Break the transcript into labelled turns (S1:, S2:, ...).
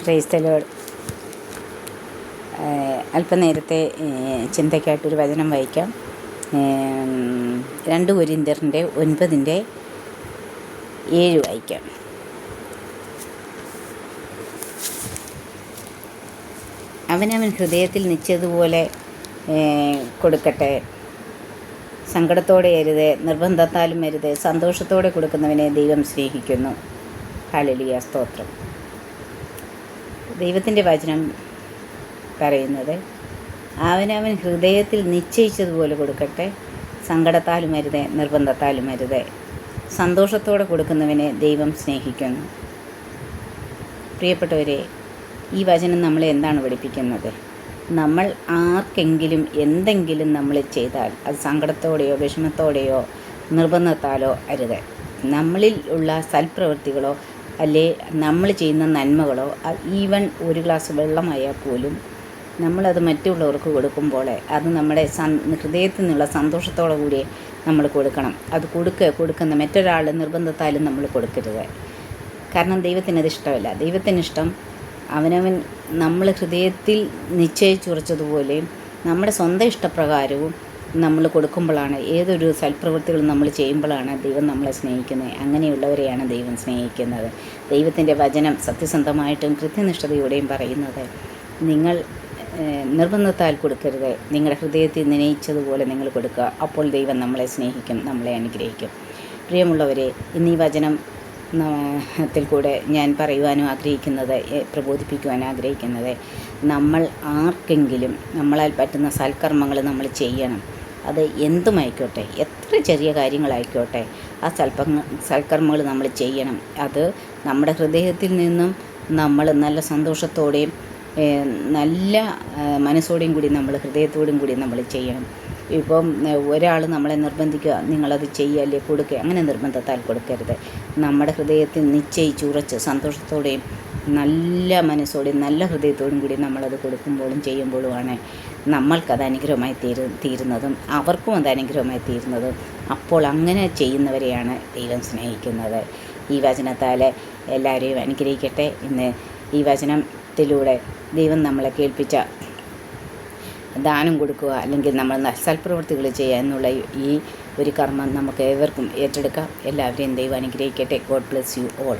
S1: Price the Lord. അല്പനേരത്തെ ചിന്തയ്ക്കായിട്ടൊരു വചനം വായിക്കാം. 2 കൊരിന്ത്യരുടെ 9:7 വായിക്കാം. അവനവൻ ഹൃദയത്തിൽ നിശ്ചയതുപോലെ കൊടുക്കട്ടെ, സങ്കടത്തോടെ അരുത്, നിർബന്ധത്താലും അരുത്, സന്തോഷത്തോടെ കൊടുക്കുന്നവനെ ദൈവം സ്നേഹിക്കുന്നു. ഹല്ലേലൂയ, സ്തോത്രം. ദൈവത്തിൻ്റെ വചനം പറയുന്നത് അവനവൻ ഹൃദയത്തിൽ നിശ്ചയിച്ചതുപോലെ കൊടുക്കട്ടെ, സങ്കടത്താലും അരുത്, നിർബന്ധത്താലും അരുത്, സന്തോഷത്തോടെ കൊടുക്കുന്നവനെ ദൈവം സ്നേഹിക്കുന്നു. പ്രിയപ്പെട്ടവരെ, ഈ വചനം നമ്മളെ എന്താണ് പഠിപ്പിക്കുന്നത്? നമ്മൾ ആർക്കെങ്കിലും എന്തെങ്കിലും നമ്മൾ ചെയ്താൽ അത് സങ്കടത്തോടെയോ വിഷമത്തോടെയോ നിർബന്ധത്താലോ അരുത്. നമ്മളിൽ ഉള്ള സൽപ്രവൃത്തികളോ അല്ലെ നമ്മൾ ചെയ്യുന്ന നന്മകളോ, ഈവൻ ഒരു ഗ്ലാസ് വെള്ളമായാൽ പോലും നമ്മളത് മറ്റുള്ളവർക്ക് കൊടുക്കുമ്പോൾ അത് നമ്മുടെ ഹൃദയത്തിൽ നിന്നുള്ള സന്തോഷത്തോടു കൂടി നമ്മൾ കൊടുക്കണം. അത് കൊടുക്കുന്ന മറ്റൊരാൾ നിർബന്ധത്താലും നമ്മൾ കൊടുക്കരുത്. കാരണം ദൈവത്തിനത് ഇഷ്ടമല്ല. ദൈവത്തിനിഷ്ടം അവനവൻ നമ്മൾ ഹൃദയത്തിൽ നിശ്ചയിച്ചുറച്ചതുപോലെ നമ്മുടെ സ്വന്തം ഇഷ്ടപ്രകാരവും നമ്മൾ കൊടുക്കുമ്പോഴാണ്, ഏതൊരു സൽപ്രവൃത്തികളും നമ്മൾ ചെയ്യുമ്പോഴാണ് ദൈവം നമ്മളെ സ്നേഹിക്കുന്നത്. അങ്ങനെയുള്ളവരെയാണ് ദൈവം സ്നേഹിക്കുന്നത്. ദൈവത്തിൻ്റെ വചനം സത്യസന്ധമായിട്ടും കൃത്യനിഷ്ഠതയോടെയും പറയുന്നത്, നിങ്ങൾ നിർബന്ധത്താൽ കൊടുക്കരുത്, നിങ്ങളുടെ ഹൃദയത്തിൽ നനയിച്ചതുപോലെ നിങ്ങൾ കൊടുക്കുക, അപ്പോൾ ദൈവം നമ്മളെ സ്നേഹിക്കും, നമ്മളെ അനുഗ്രഹിക്കും. പ്രിയമുള്ളവരെ, ഇന്ന് ഈ വചനം ത്തിൽ കൂടെ ഞാൻ പറയുവാനും ആഗ്രഹിക്കുന്നത്, പ്രബോധിപ്പിക്കുവാൻ ആഗ്രഹിക്കുന്നത്, നമ്മൾ ആർക്കെങ്കിലും നമ്മളാൽ പറ്റുന്ന സൽക്കർമ്മങ്ങൾ നമ്മൾ ചെയ്യണം. അത് എന്തുമായിക്കോട്ടെ, എത്ര ചെറിയ കാര്യങ്ങളായിക്കോട്ടെ, ആ സൽക്കർമ്മങ്ങൾ നമ്മൾ ചെയ്യണം. അത് നമ്മുടെ ഹൃദയത്തിൽ നിന്നും നമ്മൾ നല്ല സന്തോഷത്തോടെയും നല്ല മനസ്സോടെയും കൂടി, നമ്മൾ ഹൃദയത്തോടും കൂടി നമ്മൾ ചെയ്യണം. ഇപ്പം ഒരാൾ നമ്മളെ നിർബന്ധിക്കുക, നിങ്ങളത് ചെയ്യല്ലേ, കൊടുക്കുക, അങ്ങനെ നിർബന്ധത്താൽ കൊടുക്കരുത്. നമ്മുടെ ഹൃദയത്തിൽ നിശ്ചയിച്ചുറച്ച് സന്തോഷത്തോടെയും നല്ല മനസ്സോടെയും നല്ല ഹൃദയത്തോടും കൂടി നമ്മളത് കൊടുക്കുമ്പോഴും ചെയ്യുമ്പോഴുമാണ് നമ്മൾക്കത് അനുഗ്രഹമായി തീരുന്നതും അവർക്കും അത് അനുഗ്രഹമായി തീരുന്നതും. അപ്പോൾ അങ്ങനെ ചെയ്യുന്നവരെയാണ് ദൈവം സ്നേഹിക്കുന്നത്. ഈ വചനത്താൽ എല്ലാവരെയും അനുഗ്രഹിക്കട്ടെ. ഇന്ന് ഈ വചനത്തിലൂടെ ദൈവം നമ്മളെ കേൾപ്പിച്ച ദാനം കൊടുക്കുക, അല്ലെങ്കിൽ നമ്മൾ സൽപ്രവൃത്തികൾ ചെയ്യുക എന്നുള്ള ഈ ഒരു കർമ്മം നമുക്ക് ഏവർക്കും ഏറ്റെടുക്കാം. എല്ലാവരെയും ദൈവം അനുഗ്രഹിക്കട്ടെ. God bless you all.